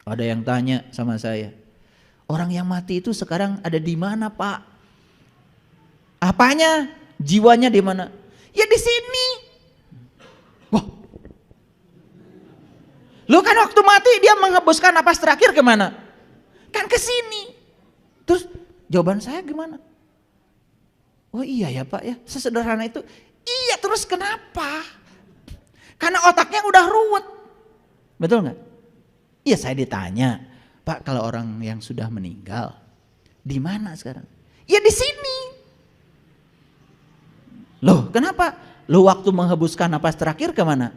Ada yang tanya sama saya, orang yang mati itu sekarang ada di mana, Pak? Apanya? Jiwanya di mana? Ya di sini. Wah. Lu kan waktu mati dia menghembuskan napas terakhir kemana? Kan ke sini. Terus jawaban saya gimana? Oh iya ya Pak ya, sesederhana itu. Iya, terus kenapa? Karena otaknya udah ruwet. Betul nggak? Iya, saya ditanya, Pak, kalau orang yang sudah meninggal di mana sekarang? Ya di sini. Loh, kenapa? Lu waktu menghembuskan napas terakhir kemana?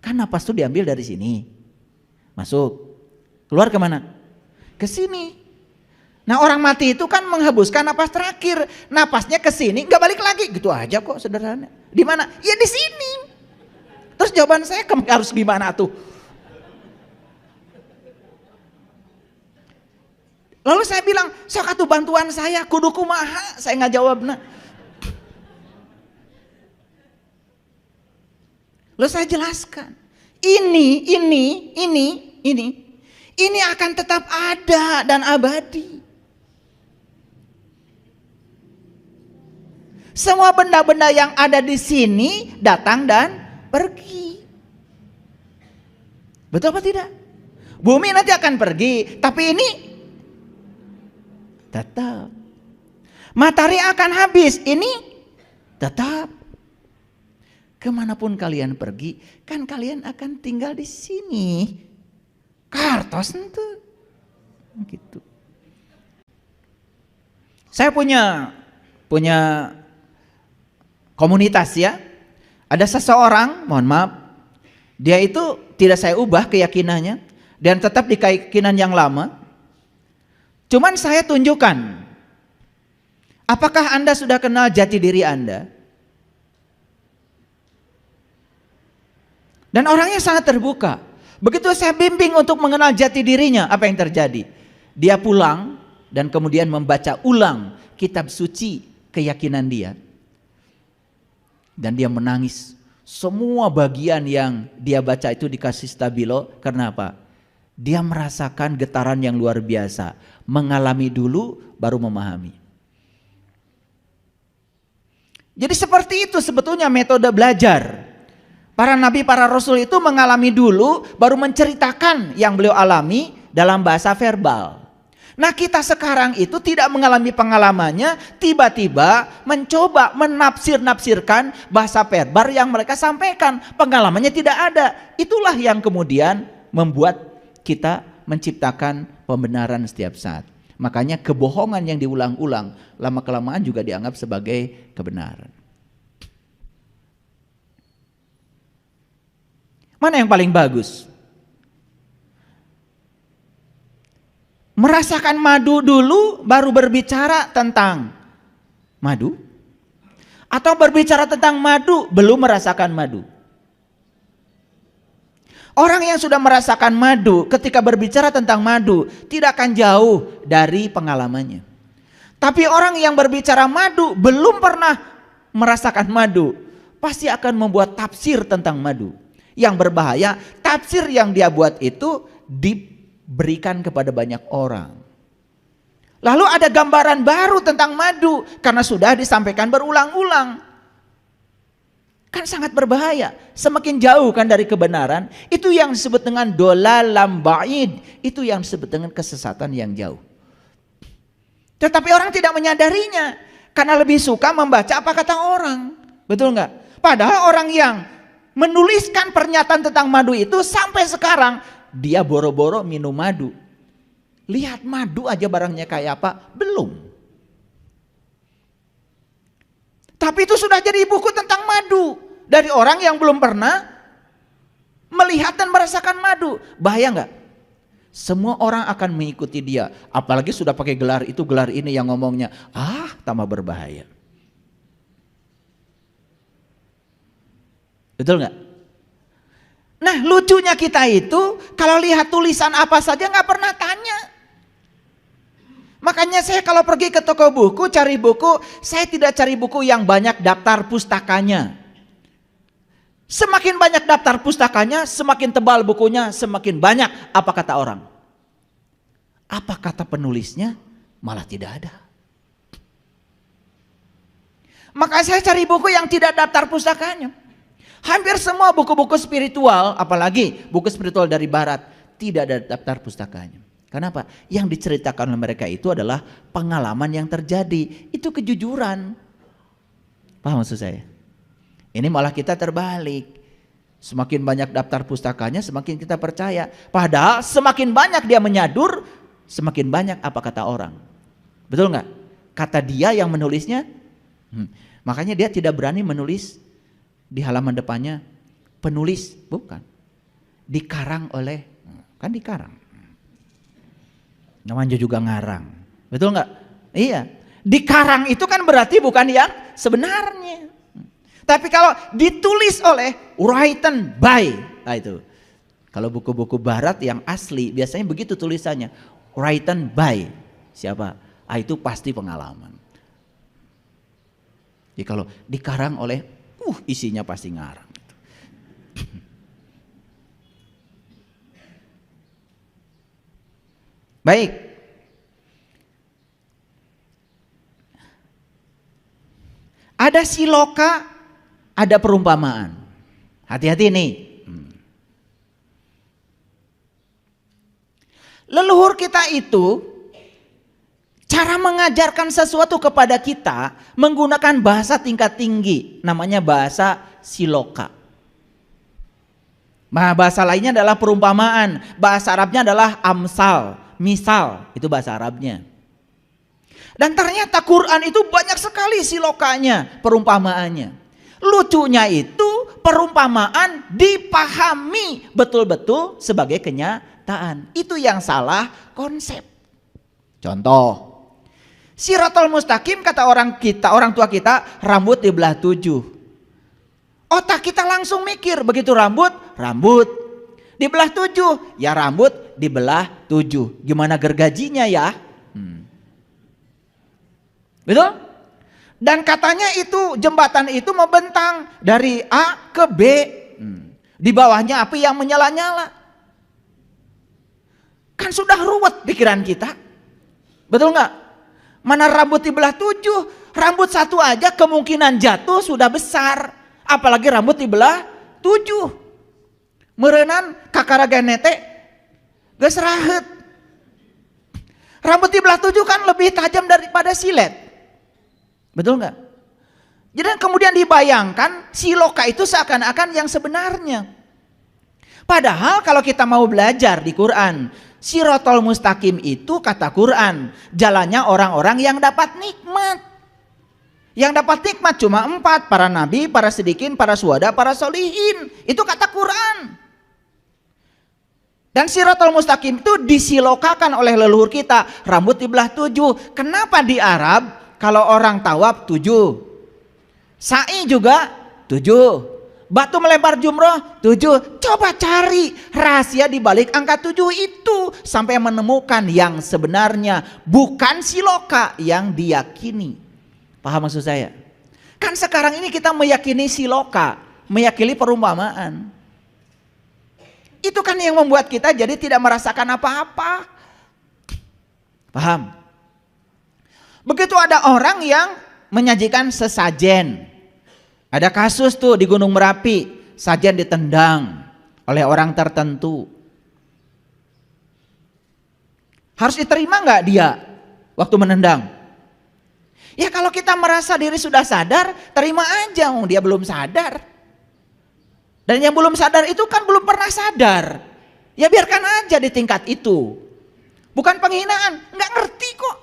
Kan napas itu diambil dari sini, masuk, keluar kemana? Ke sini. Nah, orang mati itu kan menghembuskan napas terakhir, napasnya ke sini, nggak balik lagi, gitu aja kok, sederhana. Di mana? Ya di sini. Terus jawaban saya harus gimana tuh? Lalu saya bilang, sok atuh bantuan saya, kudu kumaha, saya nggak jawab. Nah. Lalu saya jelaskan, ini akan tetap ada dan abadi. Semua benda-benda yang ada di sini datang dan pergi. Betul apa tidak? Bumi nanti akan pergi, tapi ini tetap. Matahari akan habis, ini tetap. Kemanapun kalian pergi, kan kalian akan tinggal di sini. Kartos itu, gitu. Saya punya komunitas ya. Ada seseorang, mohon maaf, dia itu tidak saya ubah keyakinannya dan tetap di keyakinan yang lama. Cuman saya tunjukkan, apakah Anda sudah kenal jati diri Anda? Dan orangnya sangat terbuka. Begitu saya bimbing untuk mengenal jati dirinya, apa yang terjadi? Dia pulang dan kemudian membaca ulang kitab suci keyakinan dia. Dan dia menangis. Semua bagian yang dia baca itu dikasih stabilo. Karena apa? Dia merasakan getaran yang luar biasa. Mengalami dulu baru memahami. Jadi seperti itu sebetulnya metode belajar. Para nabi, para rasul itu mengalami dulu baru menceritakan yang beliau alami dalam bahasa verbal. Nah, kita sekarang itu tidak mengalami pengalamannya, tiba-tiba mencoba menafsir-nafsirkan bahasa verbal yang mereka sampaikan. Pengalamannya tidak ada. Itulah yang kemudian membuat kita menciptakan pembenaran setiap saat. Makanya kebohongan yang diulang-ulang lama-kelamaan juga dianggap sebagai kebenaran. Mana yang paling bagus? Merasakan madu dulu baru berbicara tentang madu? Atau berbicara tentang madu belum merasakan madu? Orang yang sudah merasakan madu ketika berbicara tentang madu tidak akan jauh dari pengalamannya. Tapi orang yang berbicara madu belum pernah merasakan madu pasti akan membuat tafsir tentang madu. Yang berbahaya, tafsir yang dia buat itu diberikan kepada banyak orang. Lalu ada gambaran baru tentang madu karena sudah disampaikan berulang-ulang. Kan sangat berbahaya. Semakin jauh kan dari kebenaran, itu yang disebut dengan dolalam ba'id, itu yang disebut dengan kesesatan yang jauh. Tetapi orang tidak menyadarinya karena lebih suka membaca apa kata orang. Betul nggak? Padahal orang yang menuliskan pernyataan tentang madu itu sampai sekarang dia boro-boro minum madu. Lihat madu aja barangnya kayak apa? Belum. Tapi itu sudah jadi buku tentang madu dari orang yang belum pernah melihat dan merasakan madu. Bahaya nggak? Semua orang akan mengikuti dia. Apalagi sudah pakai gelar itu, gelar ini yang ngomongnya. Tambah berbahaya. Betul nggak? Nah, lucunya kita itu kalau lihat tulisan apa saja nggak pernah tanya. Makanya saya kalau pergi ke toko buku cari buku, saya tidak cari buku yang banyak daftar pustakanya. Semakin banyak daftar pustakanya, semakin tebal bukunya, semakin banyak apa kata orang. Apa kata penulisnya? Malah tidak ada. Maka saya cari buku yang tidak daftar pustakanya. Hampir semua buku-buku spiritual, apalagi buku spiritual dari barat, tidak ada daftar pustakanya. Kenapa? Yang diceritakan oleh mereka itu adalah pengalaman yang terjadi. Itu kejujuran. Paham maksud saya? Ini malah kita terbalik. Semakin banyak daftar pustakanya, semakin kita percaya. Padahal semakin banyak dia menyadur, semakin banyak apa kata orang. Betul nggak? Kata dia yang menulisnya. Makanya dia tidak berani menulis di halaman depannya penulis, bukan. Dikarang oleh, kan dikarang. Namanya juga ngarang. Betul nggak? Iya. Dikarang itu kan berarti bukan yang sebenarnya. Tapi kalau ditulis oleh written by, nah itu. Kalau buku-buku barat yang asli biasanya begitu tulisannya, written by. Siapa? Ah, itu pasti pengalaman. Jadi kalau dikarang oleh, isinya pasti ngarang. Baik. Ada siloka, ada perumpamaan. Hati-hati nih. Leluhur kita itu cara mengajarkan sesuatu kepada kita menggunakan bahasa tingkat tinggi, namanya bahasa siloka. Nah, bahasa lainnya adalah perumpamaan. Bahasa Arabnya adalah amsal, misal, itu bahasa Arabnya. Dan ternyata Quran itu banyak sekali silokanya, perumpamaannya. Lucunya itu perumpamaan dipahami betul-betul sebagai kenyataan. Itu yang salah konsep. Contoh, Siratal mustaqim kata orang tua kita, rambut dibelah 7. Otak kita langsung mikir, begitu rambut dibelah 7, ya rambut dibelah 7. Gimana gergajinya ya? Betul? Dan katanya itu jembatan itu membentang dari A ke B. Di bawahnya api yang menyala-nyala. Kan sudah ruwet pikiran kita. Betul nggak? Mana rambut dibelah 7, rambut satu aja kemungkinan jatuh sudah besar. Apalagi rambut dibelah 7. Merenan kakaraganete geus raheut. Rambut dibelah 7 kan lebih tajam daripada silet. Betul nggak? Jadi kemudian dibayangkan siloka itu seakan-akan yang sebenarnya. Padahal kalau kita mau belajar di Quran, Siratal mustaqim itu kata Quran, jalannya orang-orang yang dapat nikmat. Yang dapat nikmat cuma 4, para nabi, para siddiqin, para syuhada, para sholihin. Itu kata Quran. Dan Siratal mustaqim itu disilokakan oleh leluhur kita, rambut dibelah 7. Kenapa di Arab kalau orang tawaf 7, sa'i juga 7, batu melempar jumroh 7. Coba cari rahasia di balik angka 7 itu sampai menemukan yang sebenarnya, bukan siloka yang diyakini. Paham maksud saya? Kan sekarang ini kita meyakini siloka, meyakini perumpamaan. Itu kan yang membuat kita jadi tidak merasakan apa-apa. Paham? Begitu ada orang yang menyajikan sesajen. Ada kasus tuh di Gunung Merapi, sajen ditendang oleh orang tertentu. Harus diterima nggak dia waktu menendang? Ya kalau kita merasa diri sudah sadar, terima aja, dia belum sadar. Dan yang belum sadar itu kan belum pernah sadar. Ya biarkan aja di tingkat itu. Bukan penghinaan, nggak ngerti kok.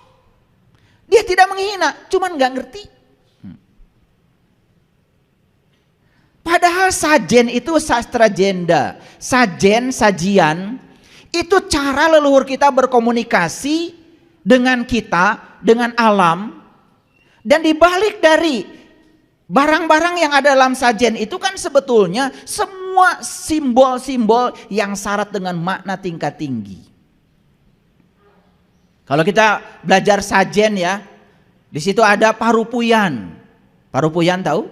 Dia tidak menghina, cuman nggak ngerti. Padahal sajen itu sastra jenda, sajian, itu cara leluhur kita berkomunikasi dengan kita, dengan alam. Dan dibalik dari barang-barang yang ada dalam sajen itu kan sebetulnya semua simbol-simbol yang syarat dengan makna tingkat tinggi. Kalau kita belajar sajen ya, di situ ada parupuyan. Parupuyan tahu?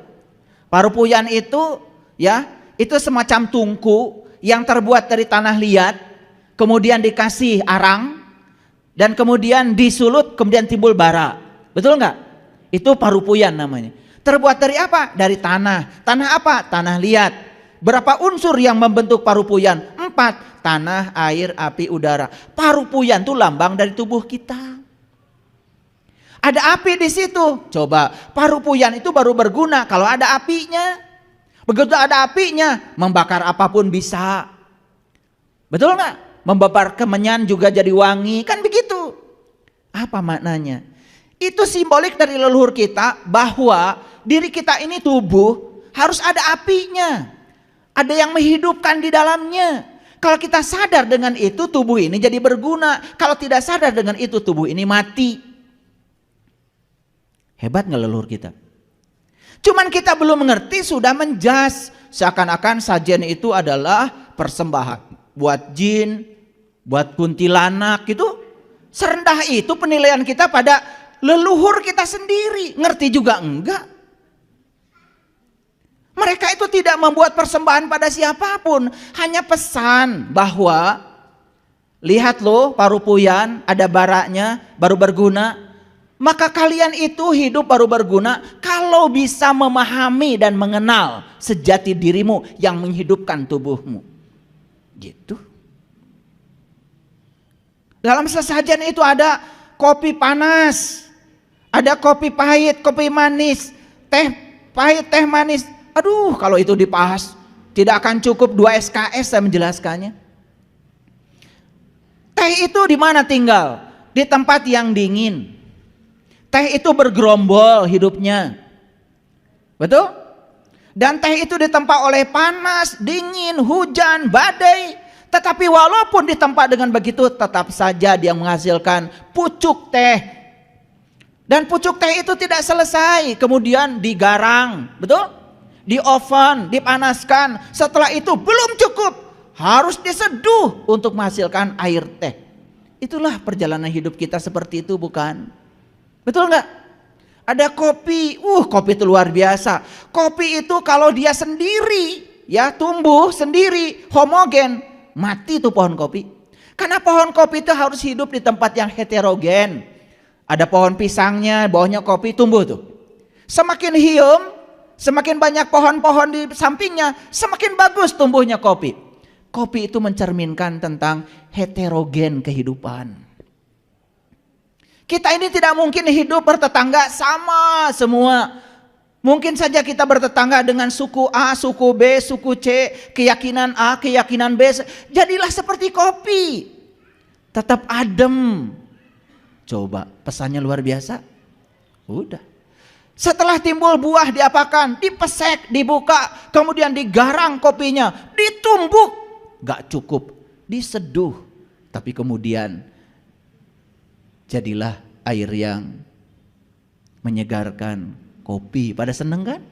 Parupuyan itu ya itu semacam tungku yang terbuat dari tanah liat, kemudian dikasih arang, dan kemudian disulut, kemudian timbul bara. Betul nggak? Itu parupuyan namanya. Terbuat dari apa? Dari tanah. Tanah apa? Tanah liat. Berapa unsur yang membentuk parupuyan? 4. Tanah, air, api, udara. Parupuyan itu lambang dari tubuh kita. Ada api di situ. Coba, parupuyan itu baru berguna kalau ada apinya. Begitu ada apinya, membakar apapun bisa. Betul nggak? Membakar kemenyan juga jadi wangi, kan begitu. Apa maknanya? Itu simbolik dari leluhur kita bahwa diri kita ini tubuh harus ada apinya. Ada yang menghidupkan di dalamnya. Kalau kita sadar dengan itu, tubuh ini jadi berguna. Kalau tidak sadar dengan itu, tubuh ini mati. Hebat nggak leluhur kita? Cuman kita belum mengerti, sudah menjas. Seakan-akan sajen itu adalah persembahan buat jin, buat kuntilanak gitu. Serendah itu penilaian kita pada leluhur kita sendiri. Ngerti juga enggak? Mereka itu tidak membuat persembahan pada siapapun. Hanya pesan bahwa lihat loh parupuyan, ada baranya, baru berguna. Maka kalian itu hidup baru berguna kalau bisa memahami dan mengenal sejati dirimu yang menghidupkan tubuhmu. Gitu. Dalam sesajen itu ada kopi panas, ada kopi pahit, kopi manis, teh pahit, teh manis. Aduh, kalau itu dibahas tidak akan cukup 2 SKS saya menjelaskannya. Teh itu di mana tinggal? Di tempat yang dingin. Teh itu bergerombol hidupnya. Betul? Dan teh itu ditempa oleh panas, dingin, hujan, badai. Tetapi walaupun ditempa dengan begitu, tetap saja dia menghasilkan pucuk teh. Dan pucuk teh itu tidak selesai, kemudian digarang. Betul? Di oven, dipanaskan. Setelah itu belum cukup, harus diseduh untuk menghasilkan air teh. Itulah perjalanan hidup kita seperti itu, bukan? Betul nggak? Ada kopi, kopi itu luar biasa. Kopi itu kalau dia sendiri, ya tumbuh sendiri, homogen, mati tuh pohon kopi. Karena pohon kopi itu harus hidup di tempat yang heterogen. Ada pohon pisangnya, bawahnya kopi tumbuh tuh. Semakin hium, semakin banyak pohon-pohon di sampingnya, semakin bagus tumbuhnya kopi. Kopi itu mencerminkan tentang heterogen kehidupan. Kita ini tidak mungkin hidup bertetangga sama semua. Mungkin saja kita bertetangga dengan suku A, suku B, suku C, keyakinan A, keyakinan B. Jadilah seperti kopi. Tetap adem. Coba, pesannya luar biasa. Udah. Setelah timbul buah diapakan? Dipesek, dibuka, kemudian digarang kopinya, ditumbuk. Gak cukup, diseduh. Tapi kemudian jadilah air yang menyegarkan kopi. Pada seneng kan?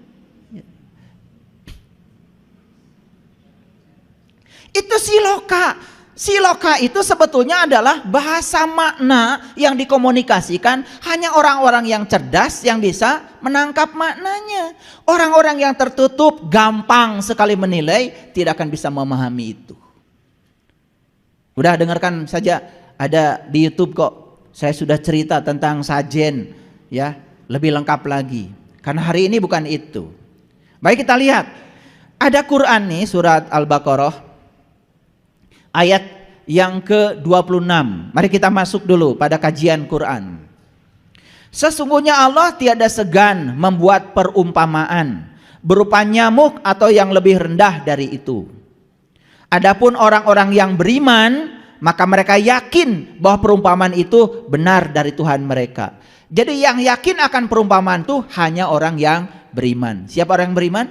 Itu siloka. Siloka itu sebetulnya adalah bahasa makna yang dikomunikasikan hanya orang-orang yang cerdas yang bisa menangkap maknanya. Orang-orang yang tertutup gampang sekali menilai, tidak akan bisa memahami itu. Udah dengarkan saja, ada di YouTube kok. Saya sudah cerita tentang sajen, ya, lebih lengkap lagi. Karena hari ini bukan itu. Baik, kita lihat. Ada Quran nih, surat Al-Baqarah ayat yang ke-26. Mari kita masuk dulu pada kajian Quran. Sesungguhnya Allah tiada segan membuat perumpamaan berupa nyamuk atau yang lebih rendah dari itu. Adapun orang-orang yang beriman, maka mereka yakin bahwa perumpamaan itu benar dari Tuhan mereka. Jadi yang yakin akan perumpamaan itu hanya orang yang beriman. Siapa orang yang beriman?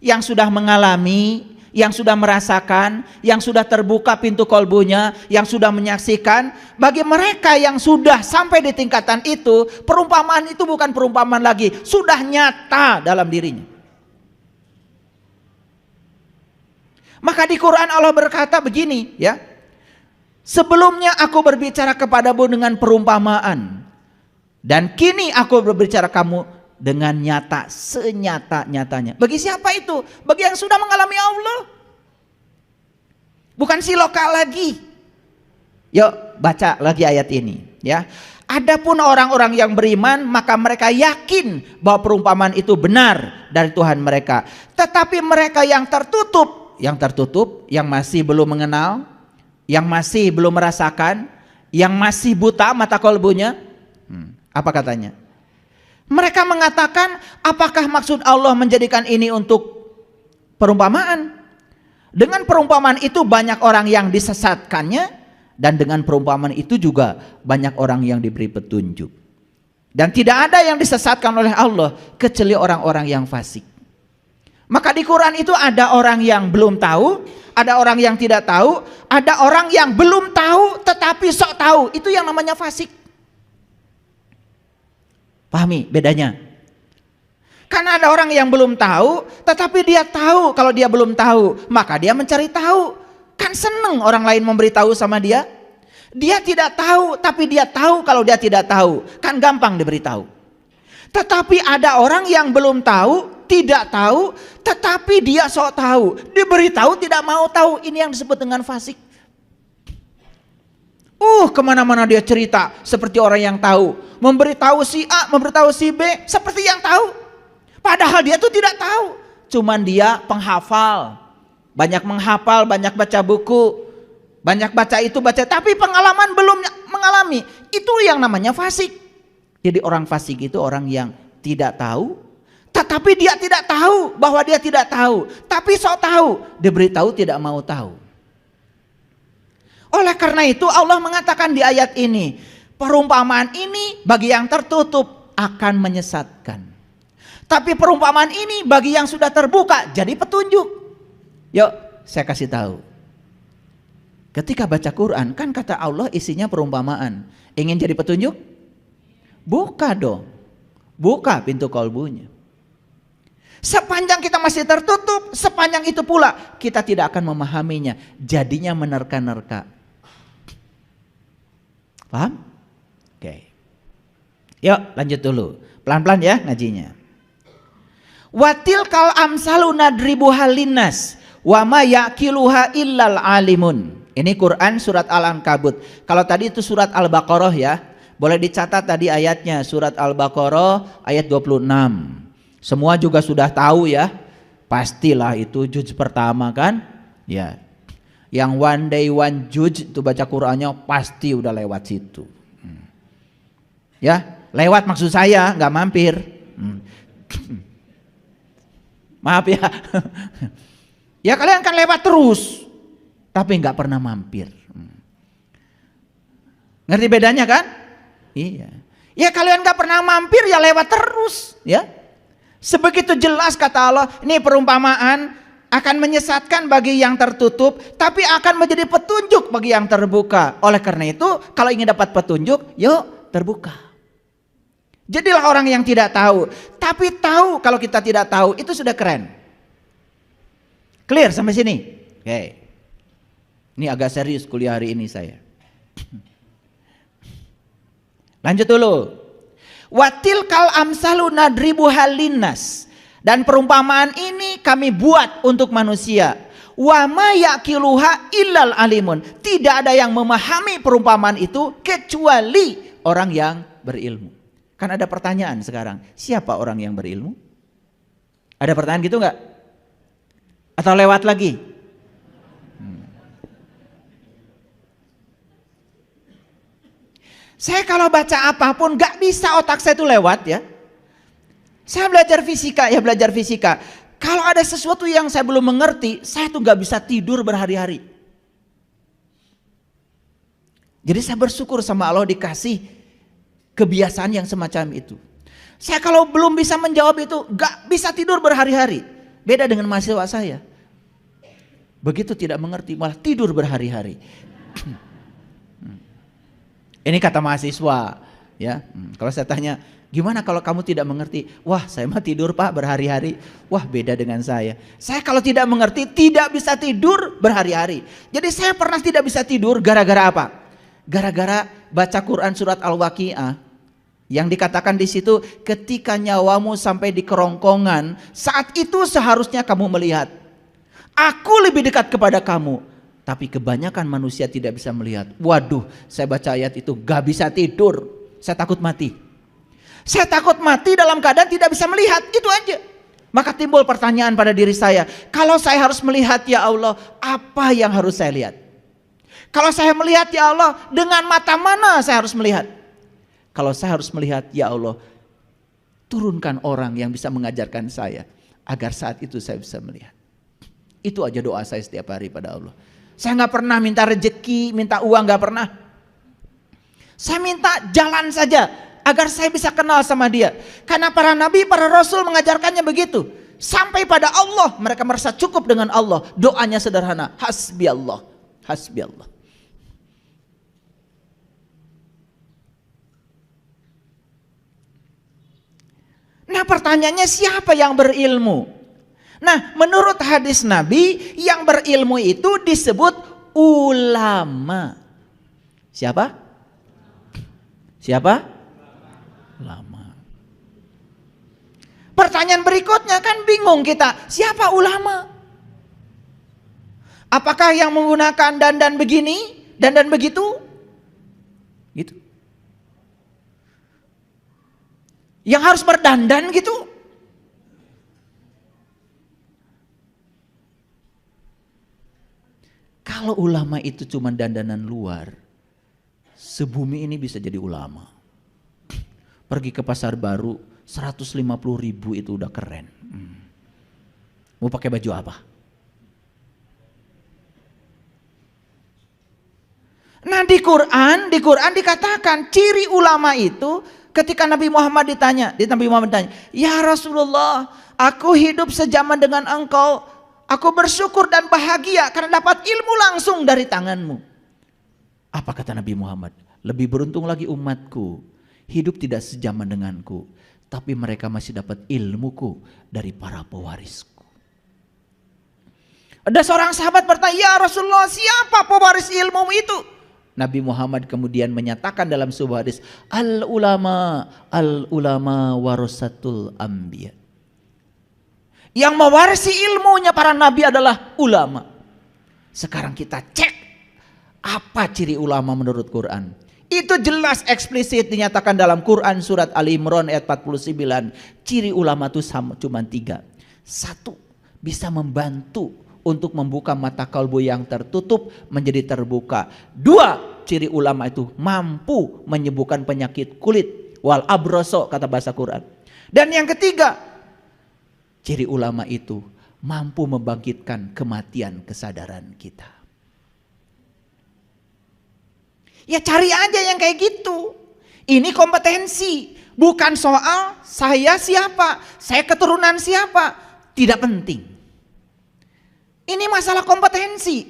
Yang sudah mengalami, yang sudah merasakan, yang sudah terbuka pintu kolbunya, yang sudah menyaksikan. Bagi mereka yang sudah sampai di tingkatan itu, perumpamaan itu bukan perumpamaan lagi, sudah nyata dalam dirinya. Maka di Quran Allah berkata begini, ya. Sebelumnya aku berbicara kepadamu dengan perumpamaan, dan kini aku berbicara dengan nyata, senyata-nyatanya. Bagi siapa itu? Bagi yang sudah mengalami Allah. Bukan si lokal lagi. Yuk baca lagi ayat ini ya. Adapun orang-orang yang beriman, maka mereka yakin bahwa perumpamaan itu benar dari Tuhan mereka. Tetapi mereka yang tertutup, yang masih belum mengenal, yang masih belum merasakan, yang masih buta mata kolbunya, apa katanya? Mereka mengatakan, apakah maksud Allah menjadikan ini untuk perumpamaan? Dengan perumpamaan itu banyak orang yang disesatkannya, dan dengan perumpamaan itu juga banyak orang yang diberi petunjuk. Dan tidak ada yang disesatkan oleh Allah kecuali orang-orang yang fasik. Maka di Quran itu ada orang yang belum tahu, ada orang yang tidak tahu, ada orang yang belum tahu tetapi sok tahu. Itu yang namanya fasik. Pahami bedanya? Karena ada orang yang belum tahu tetapi dia tahu kalau dia belum tahu, maka dia mencari tahu. Kan seneng orang lain memberitahu sama dia. Dia tidak tahu tapi dia tahu kalau dia tidak tahu. Kan gampang diberitahu. Tetapi ada orang yang belum tahu, tidak tahu, tetapi dia sok tahu. Diberitahu tidak mau tahu. Ini yang disebut dengan fasik. Kemana-mana dia cerita seperti orang yang tahu. Memberitahu si A, memberitahu si B seperti yang tahu. Padahal dia tuh tidak tahu. Cuman dia penghafal. Banyak menghafal, banyak baca buku, banyak baca itu baca, tapi pengalaman belum mengalami. Itu yang namanya fasik. Jadi orang fasik itu orang yang tidak tahu, tetapi dia tidak tahu bahwa dia tidak tahu, tapi sok tahu, diberitahu tidak mau tahu. Oleh karena itu Allah mengatakan di ayat ini, perumpamaan ini bagi yang tertutup akan menyesatkan. Tapi perumpamaan ini bagi yang sudah terbuka jadi petunjuk. Yuk saya kasih tahu. Ketika baca Quran kan kata Allah isinya perumpamaan. Ingin jadi petunjuk? Buka dong. Buka pintu kolbunya. Sepanjang kita masih tertutup, sepanjang itu pula kita tidak akan memahaminya. Jadinya menerka-nerka. Paham? Oke. Yuk lanjut dulu. Pelan-pelan ya ngajinya. Watil kal amsalu nadribu halinas. Wa ma yaqiluha illal alimun. Ini Quran surat Al-Ankabut. Kalau tadi itu surat Al-Baqarah ya. Boleh dicatat tadi ayatnya, surat Al-Baqarah ayat 26. Semua juga sudah tahu ya. Pastilah itu juz pertama kan? Ya. Yang one day one juz itu baca Qurannya pasti udah lewat situ. Ya, lewat maksud saya, nggak mampir. Maaf ya. Ya kalian kan lewat terus, tapi nggak pernah mampir. Ngerti bedanya kan? Iya. Ya kalian nggak pernah mampir ya lewat terus, ya. Sebegitu jelas kata Allah, ini perumpamaan akan menyesatkan bagi yang tertutup, tapi akan menjadi petunjuk bagi yang terbuka. Oleh karena itu, kalau ingin dapat petunjuk, yuk terbuka. Jadilah orang yang tidak tahu, tapi tahu kalau kita tidak tahu itu sudah keren. Clear sampai sini? Oke. Ini agak serius kuliah hari ini saya. Lanjut dulu. Watil kal amsalu nadribu halinas. Dan perumpamaan ini kami buat untuk manusia. Wa ma yaqiluha illal alimun. Tidak ada yang memahami perumpamaan itu kecuali orang yang berilmu. Kan ada pertanyaan sekarang, siapa orang yang berilmu? Ada pertanyaan gitu enggak? Atau lewat lagi? Saya kalau baca apapun gak bisa otak saya itu lewat ya. Saya belajar fisika ya belajar fisika. Kalau ada sesuatu yang saya belum mengerti, saya tuh gak bisa tidur berhari-hari. Jadi saya bersyukur sama Allah dikasih kebiasaan yang semacam itu. Saya kalau belum bisa menjawab itu gak bisa tidur berhari-hari. Beda dengan mahasiswa saya. Begitu tidak mengerti malah tidur berhari-hari. Ini kata mahasiswa ya. Kalau saya tanya, gimana kalau kamu tidak mengerti? Wah, saya mah tidur Pak berhari-hari. Wah, beda dengan saya. Saya kalau tidak mengerti tidak bisa tidur berhari-hari. Jadi saya pernah tidak bisa tidur gara-gara apa? Gara-gara baca Quran surat Al-Waqi'ah. Yang dikatakan di situ, ketika nyawamu sampai di kerongkongan, saat itu seharusnya kamu melihat. Aku lebih dekat kepada kamu. Tapi kebanyakan manusia tidak bisa melihat. Waduh, saya baca ayat itu gak bisa tidur. Saya takut mati. Saya takut mati dalam keadaan tidak bisa melihat. Itu aja. Maka timbul pertanyaan pada diri saya. Kalau saya harus melihat ya Allah, apa yang harus saya lihat? Kalau saya melihat ya Allah, dengan mata mana saya harus melihat? Kalau saya harus melihat, ya Allah, turunkan orang yang bisa mengajarkan saya agar saat itu saya bisa melihat. Itu aja doa saya setiap hari pada Allah. Saya nggak pernah minta rezeki, minta uang, nggak pernah. Saya minta jalan saja agar saya bisa kenal sama Dia. Karena para nabi, para rasul mengajarkannya begitu. Sampai pada Allah mereka merasa cukup dengan Allah. Doanya sederhana, hasbi Allah, hasbi Allah. Nah pertanyaannya, siapa yang berilmu? Nah menurut hadis Nabi, yang berilmu itu disebut ulama. Siapa? Siapa? Ulama. Pertanyaan berikutnya kan bingung kita, siapa ulama? Apakah yang menggunakan dandan begini, dandan begitu? Gitu. Yang harus berdandan gitu. Kalau ulama itu cuma dandanan luar, sebumi ini bisa jadi ulama. Pergi ke pasar baru 150.000 itu udah keren. Mau pakai baju apa? Nah di Quran dikatakan ciri ulama itu. Ketika Nabi Muhammad ditanya, ya Rasulullah, aku hidup sejaman dengan engkau, aku bersyukur dan bahagia karena dapat ilmu langsung dari tanganmu. Apa kata Nabi Muhammad? Lebih beruntung lagi umatku, hidup tidak sejaman denganku, tapi mereka masih dapat ilmuku dari para pewarisku. Ada seorang sahabat bertanya, ya Rasulullah, siapa pewaris ilmu itu? Nabi Muhammad kemudian menyatakan dalam sebuah hadis, al ulama warasatul anbiya. Yang mewarisi ilmunya para nabi adalah ulama. Sekarang kita cek apa ciri ulama menurut Quran. Itu jelas eksplisit dinyatakan dalam Quran surat Ali Imran ayat 49. Ciri ulama itu cuma 3. 1, bisa membantu untuk membuka mata kalbu yang tertutup menjadi terbuka. 2, ciri ulama itu mampu menyembuhkan penyakit kulit, wal abroso kata bahasa Quran. Dan yang ketiga, ciri ulama itu mampu membangkitkan kematian kesadaran kita. Ya cari aja yang kayak gitu. Ini kompetensi, bukan soal saya siapa, saya keturunan siapa, tidak penting. Ini masalah kompetensi,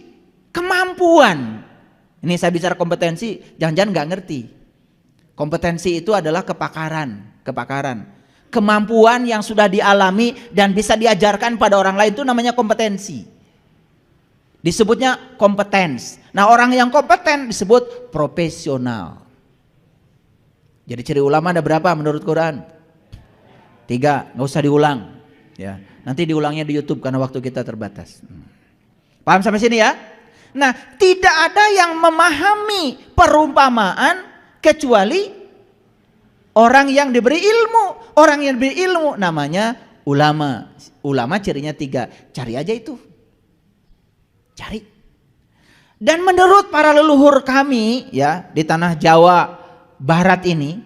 kemampuan. Ini saya bicara kompetensi, jangan-jangan nggak ngerti. Kompetensi itu adalah kepakaran. Kemampuan yang sudah dialami dan bisa diajarkan pada orang lain itu namanya kompetensi. Disebutnya kompetens. Nah orang yang kompeten disebut profesional. Jadi ciri ulama ada berapa menurut Quran? 3, nggak usah diulang. Ya, nanti diulangnya di YouTube karena waktu kita terbatas. Paham sampai sini ya? Nah, tidak ada yang memahami perumpamaan kecuali orang yang diberi ilmu. Orang yang diberi ilmu namanya ulama. Ulama cirinya 3. Cari aja itu. Cari. Dan menurut para leluhur kami ya di tanah Jawa Barat ini,